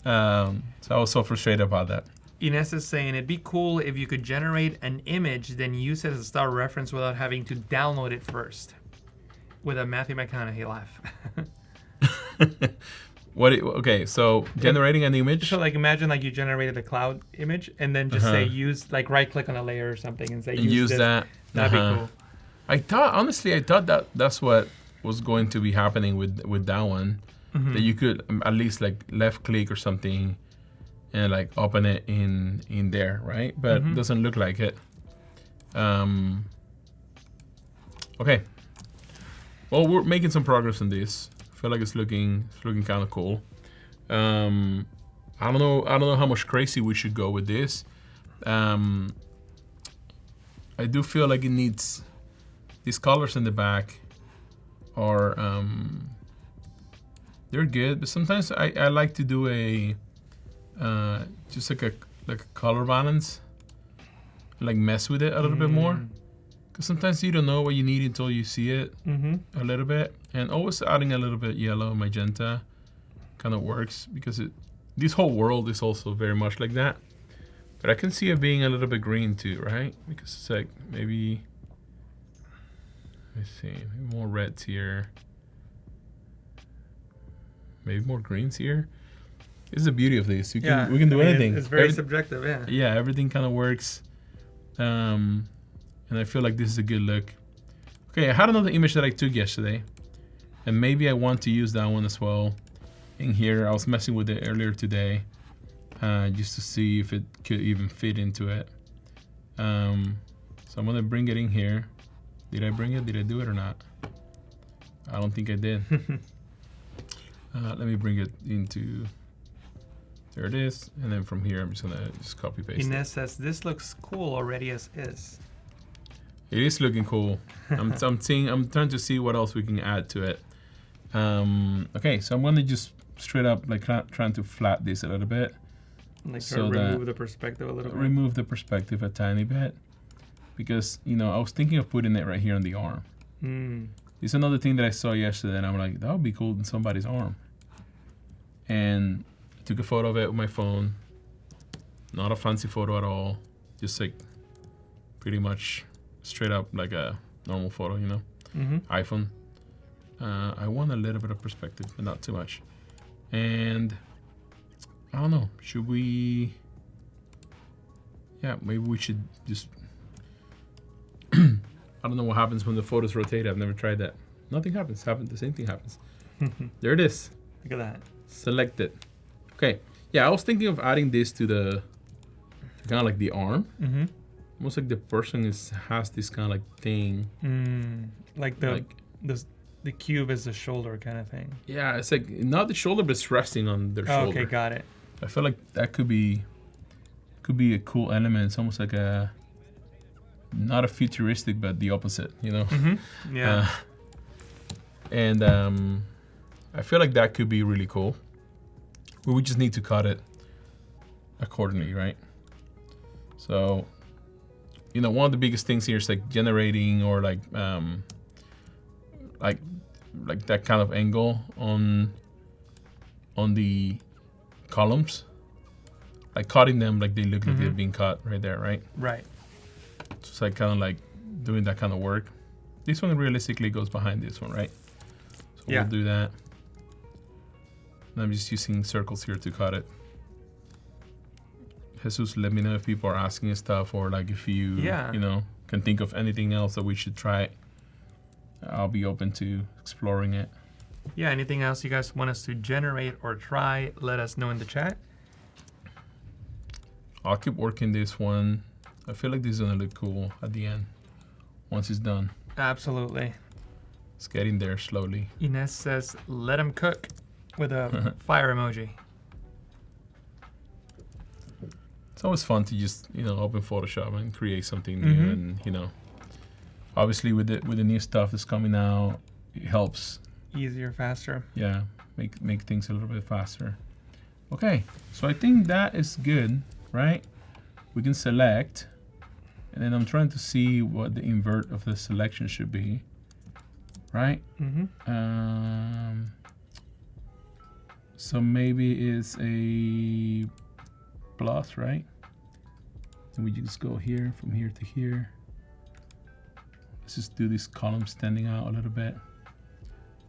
Speaker 2: them. So I was so frustrated about that.
Speaker 1: Ines is saying it'd be cool if you could generate an image, then use it as a star reference without having to download it first. With a Matthew McConaughey laugh.
Speaker 2: Okay, so generating an image.
Speaker 1: So like imagine like you generated a cloud image and then just say use, like right click on a layer or something and say use this.
Speaker 2: That.
Speaker 1: That'd be cool.
Speaker 2: I thought that's what was going to be happening with that one. That you could at least like left click or something and like open it in there, right? But it doesn't look like it. Okay. Well, we're making some progress on this. I feel like it's looking kind of cool. I don't know how much crazy we should go with this. I do feel like it needs these colors in the back are they're good, but sometimes I like to do a just like a color balance, like mess with it a little bit more. Because sometimes you don't know what you need until you see it a little bit. And always adding a little bit yellow, magenta kind of works because this whole world is also very much like that. But I can see it being a little bit green too, right? Because it's like maybe, let's see, maybe more reds here. Maybe more greens here. This is the beauty of this. We can do anything.
Speaker 1: It's very subjective, yeah.
Speaker 2: Yeah, everything kind of works. And I feel like this is a good look. Okay, I had another image that I took yesterday. And maybe I want to use that one as well in here. I was messing with it earlier today. Just to see if it could even fit into it. So I'm gonna bring it in here. Did I bring it? Did I do it or not? I don't think I did. Let me bring it into, there it is. And then from here, I'm just gonna copy paste
Speaker 1: Ines says, this looks cool already as is.
Speaker 2: It is looking cool. I'm trying to see what else we can add to it. Okay, so I'm gonna just straight up like trying to flat this a little bit.
Speaker 1: Like so remove the perspective a little bit.
Speaker 2: Remove the perspective a tiny bit. Because, I was thinking of putting it right here on the arm. It's another thing that I saw yesterday and I'm like, that would be cool in somebody's arm. And I took a photo of it with my phone. Not a fancy photo at all. Just like pretty much straight up like a normal photo, iPhone. I want a little bit of perspective, but not too much. And I don't know, should we, maybe we should just, I don't know what happens when the photos rotate. I've never tried that. Nothing happens. The same thing happens. There it is.
Speaker 1: Look at that.
Speaker 2: Select it. Okay. Yeah, I was thinking of adding this to the, kind of like the arm. Almost like the person has this kind of like thing.
Speaker 1: Like the cube is the shoulder kind of thing.
Speaker 2: Yeah, it's like not the shoulder, but it's resting on their shoulder.
Speaker 1: Okay, got it.
Speaker 2: I feel like that could be a cool element. It's almost like not a futuristic, but the opposite,
Speaker 1: Yeah.
Speaker 2: And I feel like that could be really cool. We just need to cut it accordingly, right? So, one of the biggest things here is like generating or like that kind of angle on the columns, like cutting them like they look like they're being cut right there, right?
Speaker 1: Right.
Speaker 2: So it's like kind of like doing that kind of work. This one realistically goes behind this one, right? So we'll do that. And I'm just using circles here to cut it. Jesus, let me know if people are asking stuff or like if you, can think of anything else that we should try. I'll be open to exploring it.
Speaker 1: Yeah, anything else you guys want us to generate or try, let us know in the chat.
Speaker 2: I'll keep working this one. I feel like this is gonna look cool at the end once it's done.
Speaker 1: Absolutely.
Speaker 2: It's getting there slowly.
Speaker 1: Ines says, let him cook with a fire emoji.
Speaker 2: It's always fun to just, open Photoshop and create something new and, obviously with the new stuff that's coming out, it helps.
Speaker 1: Easier, faster.
Speaker 2: Yeah, make things a little bit faster. Okay, so I think that is good, right? We can select, and then I'm trying to see what the invert of the selection should be, right? So maybe it's a plus, right? And we just go here, from here to here. Let's just do this column standing out a little bit.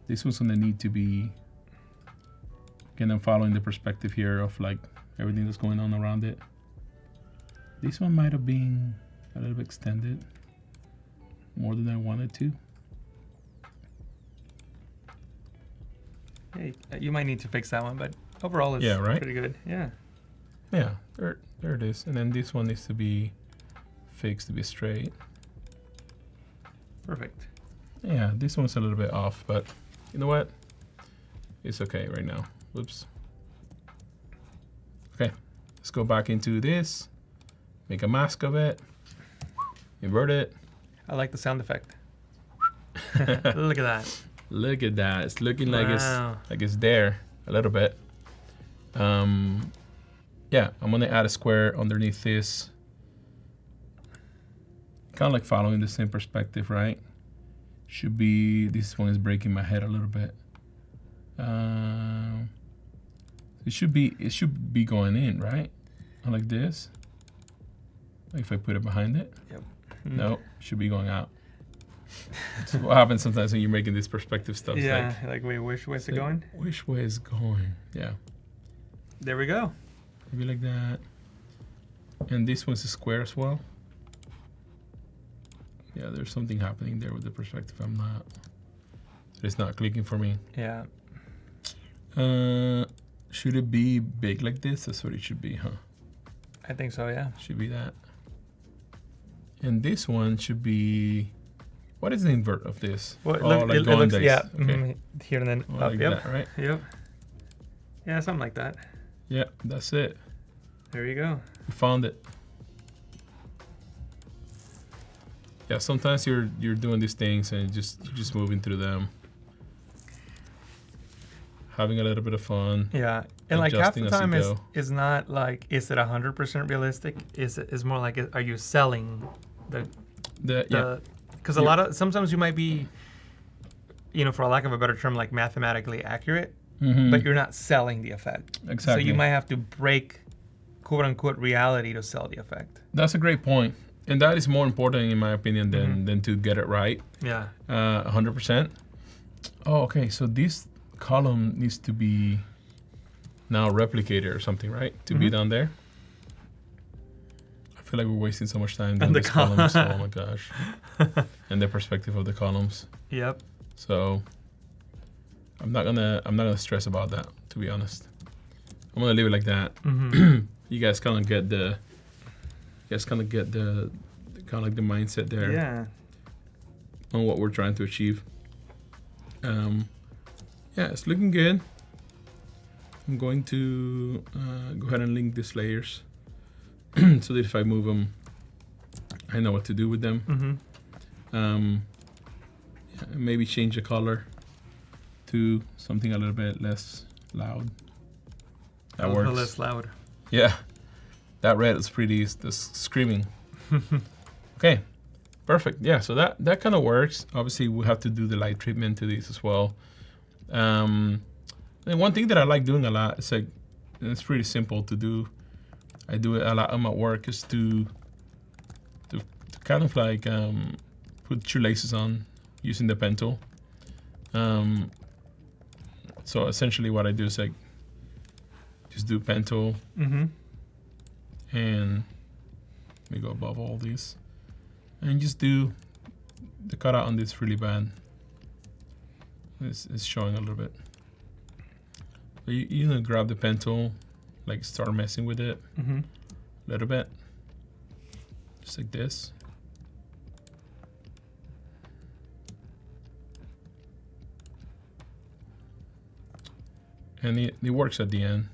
Speaker 2: This one's gonna need to be, again, I'm following the perspective here of like everything that's going on around it. This one might have been a little bit extended more than I wanted to.
Speaker 1: Yeah, you might need to fix that one, but overall it's pretty good. Yeah.
Speaker 2: Yeah, there it is. And then this one needs to be fixed to be straight.
Speaker 1: Perfect.
Speaker 2: Yeah, this one's a little bit off, but you know what? It's okay right now. Whoops. Okay, let's go back into this. Make a mask of it. Invert it.
Speaker 1: I like the sound effect. Look at that.
Speaker 2: Look at that. It's looking like it's there a little bit. Yeah, I'm gonna add a square underneath this. Kind of like following the same perspective, right? Should be, this one is breaking my head a little bit. It should be going in, right? Like this. Like if I put it behind it.
Speaker 1: Yep.
Speaker 2: No, it should be going out. That's what happens sometimes when you're making this perspective stuff.
Speaker 1: Yeah, like wait, which way is it going?
Speaker 2: Which way is going? Yeah.
Speaker 1: There we go.
Speaker 2: Maybe like that. And this one's a square as well. Yeah, there's something happening there with the perspective. It's not clicking for me.
Speaker 1: Yeah.
Speaker 2: Should it be big like this? That's what it should be, huh?
Speaker 1: I think so, yeah.
Speaker 2: Should be that. And this one should be, what is the invert of this?
Speaker 1: Well, it looks, yeah,
Speaker 2: okay.
Speaker 1: Here and then up,
Speaker 2: like
Speaker 1: yep.
Speaker 2: that, right?
Speaker 1: Yep. Yeah, something like that.
Speaker 2: Yeah, that's it.
Speaker 1: There you go.
Speaker 2: We found it. Yeah, sometimes you're doing these things and you're just moving through them, having a little bit of fun.
Speaker 1: Yeah, and like half the time is not like, is it 100% realistic? Is more like, are you selling the because a lot of, sometimes you might be, you know, for lack of a better term, like mathematically accurate, but you're not selling the effect.
Speaker 2: Exactly.
Speaker 1: So you might have to break quote unquote reality to sell the effect.
Speaker 2: That's a great point. And that is more important, in my opinion, than to get it right.
Speaker 1: Yeah.
Speaker 2: 100%. Oh, okay. So this column needs to be now replicated or something, right? To be down there. I feel like we're wasting so much time doing these columns. Oh my gosh. And the perspective of the columns.
Speaker 1: Yep.
Speaker 2: So I'm not gonna stress about that, to be honest. I'm gonna leave it like that. You guys kind of get the kind of like the mindset there.
Speaker 1: Yeah.
Speaker 2: On what we're trying to achieve. Yeah, it's looking good. I'm going to go ahead and link these layers so that if I move them, I know what to do with them. Yeah, maybe change the color to something a little bit less loud. That works.
Speaker 1: Less loud.
Speaker 2: Yeah. That red is pretty, that's screaming. Okay, perfect. Yeah, so that kind of works. Obviously, we have to do the light treatment to these as well. And one thing that I like doing a lot, it's like, it's pretty simple to do. I do it a lot on my work, is to kind of like put shoelaces on using the pen tool. So essentially what I do is like, just do pen tool. And let me go above all these and just do the cutout on this really bad. It's showing a little bit. But you know, grab the pen tool, like start messing with it a little bit, just like this. And it works at the end.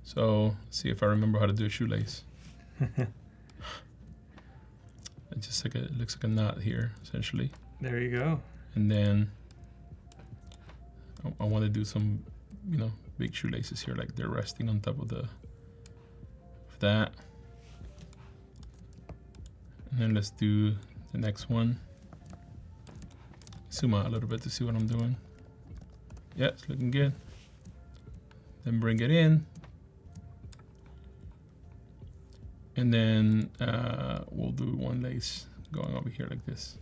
Speaker 2: So see if I remember how to do a shoelace. It's just like it looks like a knot here, essentially.
Speaker 1: There you go.
Speaker 2: And then I want to do some, you know, big shoelaces here, like they're resting on top of that. And then let's do the next one. Zoom out a little bit to see what I'm doing. Yeah, it's looking good. Then bring it in. And then we'll do one lace going over here like this.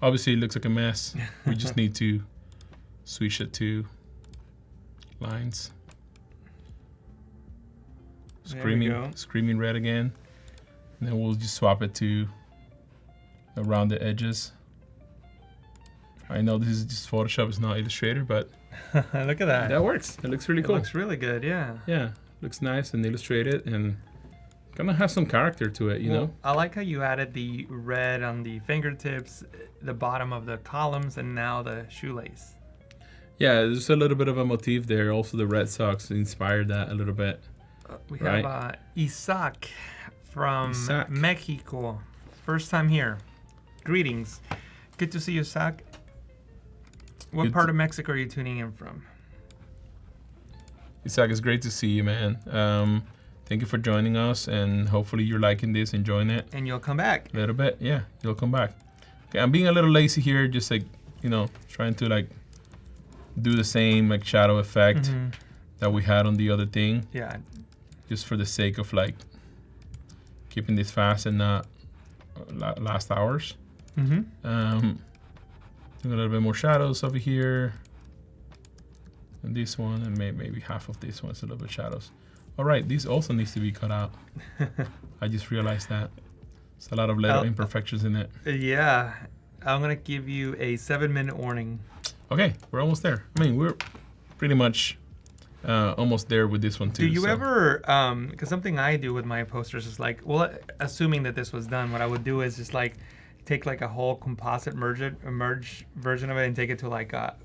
Speaker 2: Obviously it looks like a mess. We just need to switch it to lines. Screaming red again. And then we'll just swap it to around the edges. I know this is just Photoshop, it's not Illustrator, but
Speaker 1: look at that.
Speaker 2: That works. It looks really cool.
Speaker 1: It looks really good, yeah.
Speaker 2: Yeah, looks nice and illustrated and kind of has some character to it, you know?
Speaker 1: I like how you added the red on the fingertips, the bottom of the columns, and now the shoelace.
Speaker 2: Yeah, there's a little bit of a motif there. Also, the Red Sox inspired that a little bit.
Speaker 1: We have Isaac from Mexico. First time here. Greetings. Good to see you, Isaac. What part of Mexico are you tuning in from?
Speaker 2: Isaac, it's great to see you, man. Thank you for joining us, and hopefully you're liking this, enjoying it.
Speaker 1: And you'll come back.
Speaker 2: A little bit, yeah, you'll come back. Okay, I'm being a little lazy here, just like, you know, trying to like do the same like shadow effect that we had on the other thing.
Speaker 1: Yeah.
Speaker 2: Just for the sake of like keeping this fast and not last hours. Doing a little bit more shadows over here. And this one, and maybe half of this one's a little bit shadows. All right, this also needs to be cut out. I just realized that. There's a lot of little imperfections in it.
Speaker 1: Yeah, I'm gonna give you a 7-minute warning.
Speaker 2: Okay, we're almost there. I mean, we're pretty much almost there with this one too.
Speaker 1: Do you ever, because something I do with my posters is like, well, assuming that this was done, what I would do is just like take like a whole composite merge version of it and take it to like a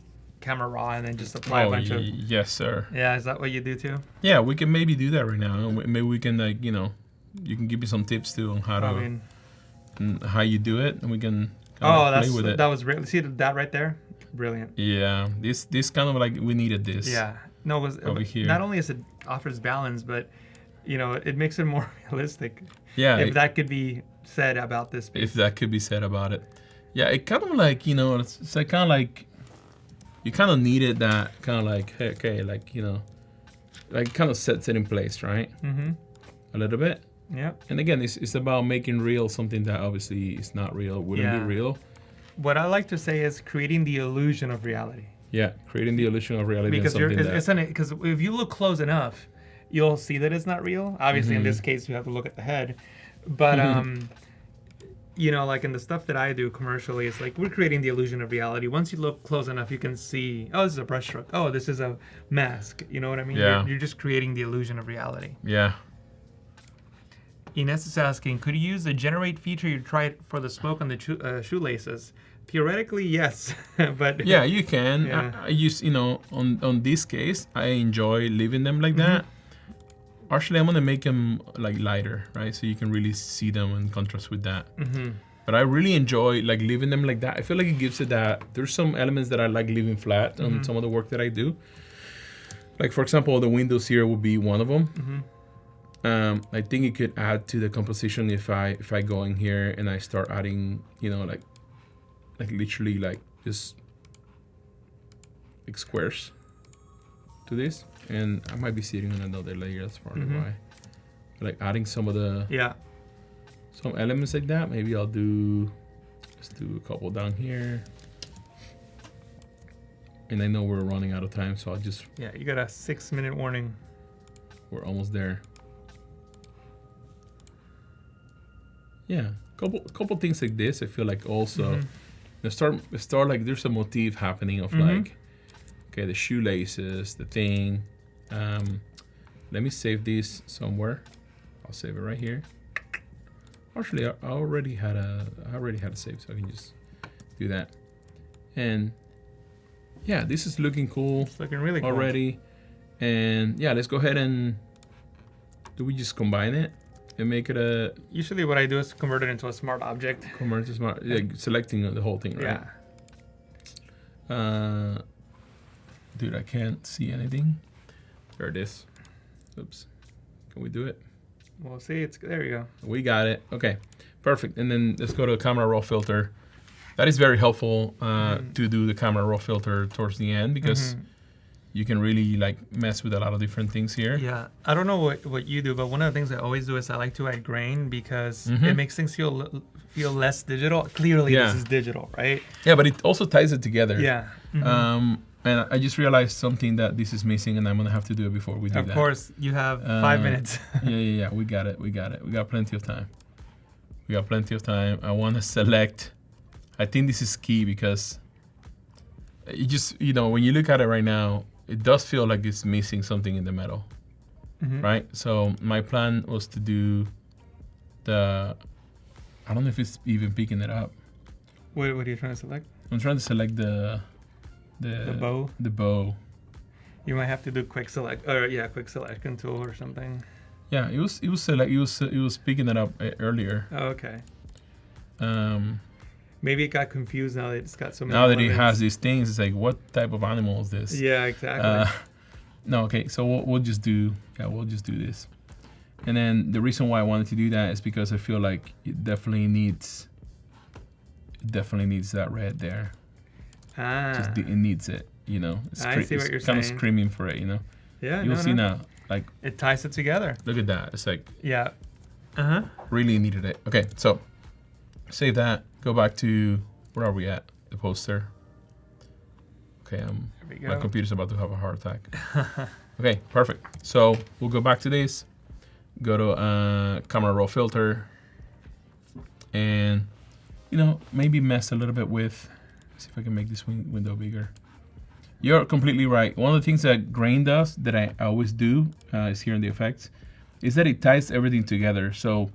Speaker 1: camera raw and then just apply a bunch of.
Speaker 2: Yes, sir.
Speaker 1: Yeah, is that what you do too?
Speaker 2: Yeah, we can maybe do that right now. Maybe we can like, you know, you can give me some tips too on how to, and how you do it, and we can play with it.
Speaker 1: That was really, see that right there? Brilliant.
Speaker 2: Yeah, this kind of like, we needed this.
Speaker 1: Yeah. No, it was over here. Not only is it offers balance, but you know, it makes it more realistic.
Speaker 2: Yeah.
Speaker 1: If that could be said about this piece.
Speaker 2: If that could be said about it. Yeah, it kind of like, you know, it's like kind of like, you kind of needed that kind of like, hey, okay, like, you know, like kind of sets it in place, right? A little bit.
Speaker 1: Yeah.
Speaker 2: And again, it's about making real something that obviously is not real, wouldn't be real.
Speaker 1: What I like to say is creating the illusion of reality.
Speaker 2: Yeah, creating the illusion of reality.
Speaker 1: Because because if you look close enough, you'll see that it's not real. Obviously, in this case, you have to look at the head. But you know, like in the stuff that I do commercially, it's like we're creating the illusion of reality. Once you look close enough, you can see, oh, this is a brushstroke. Oh, this is a mask. You know what I mean?
Speaker 2: Yeah.
Speaker 1: You're just creating the illusion of reality.
Speaker 2: Yeah.
Speaker 1: Ines is asking, could you use the generate feature you tried for the smoke on the shoelaces? Theoretically, yes, but
Speaker 2: yeah, you can. Yeah. I use, you know, on this case, I enjoy leaving them like that. Actually, I'm gonna make them like lighter, right? So you can really see them in contrast with that. But I really enjoy like leaving them like that. I feel like it gives it that. There's some elements that I like leaving flat on some of the work that I do. Like for example, the windows here would be one of them. I think it could add to the composition if I go in here and I start adding, you know, like literally like just like squares to this, and I might be sitting on another layer. That's probably why. But like adding some of the some elements like that. Maybe I'll do, let's do a couple down here. And I know we're running out of time, so I'll just
Speaker 1: you got a 6-minute warning.
Speaker 2: We're almost there. Yeah, couple things like this. I feel like also. Start like there's a motif happening of like, okay, the shoelaces, the thing. Let me save these somewhere. I'll save it right here. Actually, I already had a save, so I can just do that. And yeah, this is looking cool.
Speaker 1: It's looking really cool
Speaker 2: already. And yeah, let's go ahead and do we just combine it? And make it a.
Speaker 1: Usually, what I do is convert it into a smart object.
Speaker 2: Convert to smart, like selecting the whole thing, right?
Speaker 1: Yeah.
Speaker 2: Dude, I can't see anything. There it is. Oops. Can we do it?
Speaker 1: We'll see. There you go.
Speaker 2: We got it. Okay, perfect. And then let's go to the camera raw filter. That is very helpful to do the camera raw filter towards the end because you can really like mess with a lot of different things here.
Speaker 1: Yeah, I don't know what you do, but one of the things I always do is I like to add grain because it makes things feel less digital. Clearly, this is digital, right?
Speaker 2: Yeah, but it also ties it together.
Speaker 1: Yeah.
Speaker 2: And I just realized something that this is missing, and I'm gonna have to do it before we do that.
Speaker 1: Of course, you have 5 minutes.
Speaker 2: Yeah. We got it. We got plenty of time. I want to select. I think this is key because you just, when you look at it right now, it does feel like it's missing something in the middle, right? So my plan was to do I don't know if it's even picking it up.
Speaker 1: What are you trying to select?
Speaker 2: I'm trying to select the
Speaker 1: bow.
Speaker 2: The bow.
Speaker 1: You might have to do quick selection tool or something.
Speaker 2: Yeah, it was picking it up earlier.
Speaker 1: Oh, okay. Maybe it got confused now that it's got so many.
Speaker 2: Now that it has these things, it's like, what type of animal is this?
Speaker 1: Yeah, exactly.
Speaker 2: No, okay. So we'll just do this. And then the reason why I wanted to do that is because I feel like it definitely needs that red there. It needs it. It's
Speaker 1: I see what you're
Speaker 2: kind
Speaker 1: saying.
Speaker 2: of screaming for it.
Speaker 1: Yeah.
Speaker 2: You'll see now. Like
Speaker 1: it ties it together.
Speaker 2: Look at that. It's like
Speaker 1: Really
Speaker 2: needed it. Okay, so save that. Go back to where are we at? The poster. Okay, my computer's about to have a heart attack. Okay, perfect. So we'll go back to this. Go to camera raw filter, and maybe mess a little bit with. See if I can make this window bigger. You're completely right. One of the things that grain does that I always do is here in the effects, is that it ties everything together. So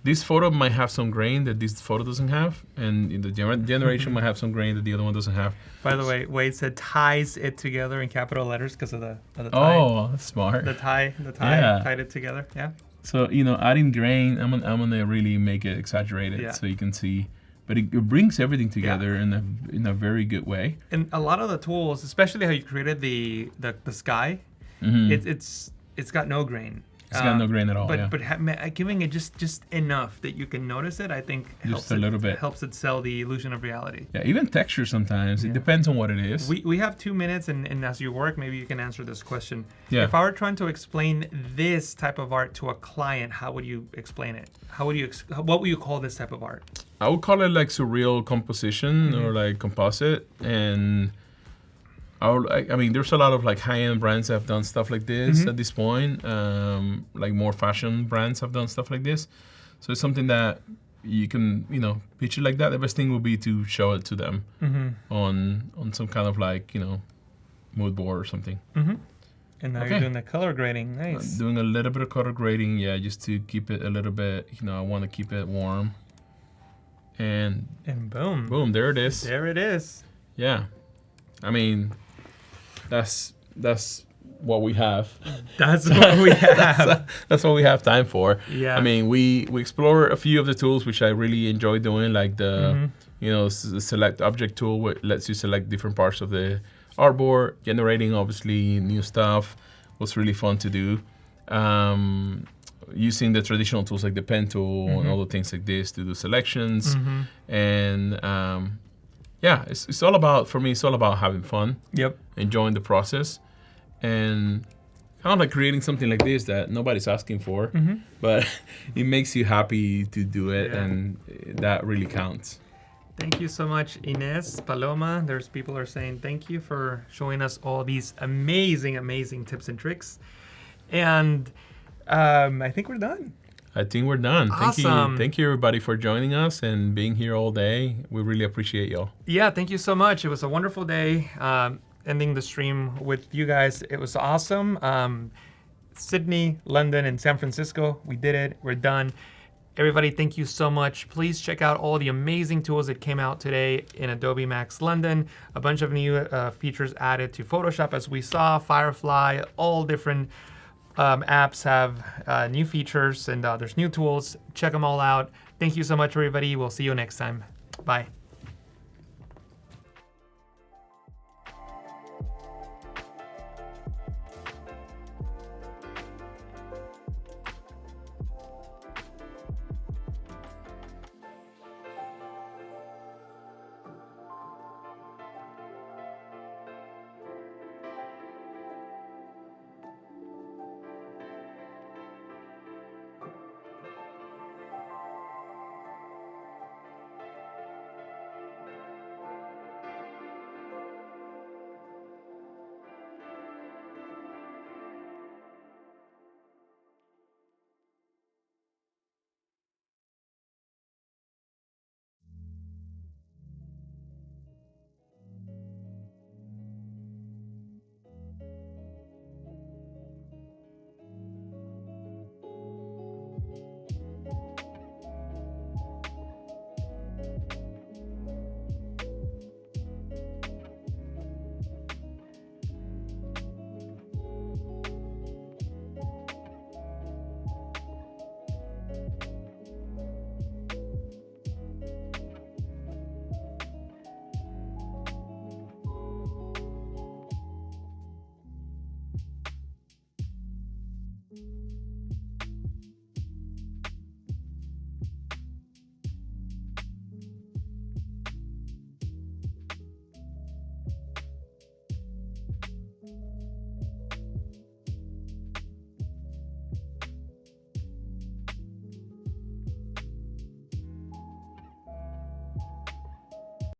Speaker 2: this photo might have some grain that this photo doesn't have, and in the generation might have some grain that the other one doesn't have.
Speaker 1: By the way, Wade said ties it together in capital letters because of the tie.
Speaker 2: Oh, that's smart.
Speaker 1: The tie tied it together. Yeah.
Speaker 2: So adding grain, I'm gonna really make it exaggerated so you can see. But it brings everything together in a very good way. And
Speaker 1: a lot of the tools, especially how you created the sky, it's got no grain.
Speaker 2: It's got no grain at all.
Speaker 1: But giving it just enough that you can notice it, I think helps it sell the illusion of reality.
Speaker 2: Yeah, even texture sometimes. It depends on what it is.
Speaker 1: We have 2 minutes, and as you work, maybe you can answer this question.
Speaker 2: Yeah.
Speaker 1: If I were trying to explain this type of art to a client, how would you explain it? What would you call this type of art?
Speaker 2: I would call it like surreal composition or like composite, and I mean, there's a lot of like high-end brands that have done stuff like this at this point. Like more fashion brands have done stuff like this. So it's something that you can, pitch it like that. The best thing would be to show it to them on some kind of like, mood board or something.
Speaker 1: And now you're doing the color grading. Nice.
Speaker 2: Doing a little bit of color grading, just to keep it a little bit, I want to keep it warm. And
Speaker 1: boom.
Speaker 2: Boom, there it is.
Speaker 1: There it is.
Speaker 2: Yeah. I mean, that's what we have.
Speaker 1: That's what we have.
Speaker 2: That's what we have time for.
Speaker 1: Yeah.
Speaker 2: I mean, we explore a few of the tools which I really enjoy doing, like the the select object tool, which lets you select different parts of the artboard. Generating obviously new stuff was really fun to do. Using the traditional tools like the pen tool and all the things like this to do selections, and it's all about, for me, it's all about having fun.
Speaker 1: Yep.
Speaker 2: Enjoying the process, and kind of like creating something like this that nobody's asking for, but it makes you happy to do it, and that really counts.
Speaker 1: Thank you so much, Ines, Paloma. There's people are saying thank you for showing us all these amazing tips and tricks. And I think we're done.
Speaker 2: Awesome. Thank you everybody for joining us and being here all day. We really appreciate y'all.
Speaker 1: Yeah, thank you so much. It was a wonderful day. Ending the stream with you guys. It was awesome. Sydney, London, and San Francisco. We did it. We're done. Everybody, thank you so much. Please check out all the amazing tools that came out today in Adobe Max London. A bunch of new features added to Photoshop, as we saw. Firefly, all different apps have new features, and there's new tools. Check them all out. Thank you so much, everybody. We'll see you next time. Bye.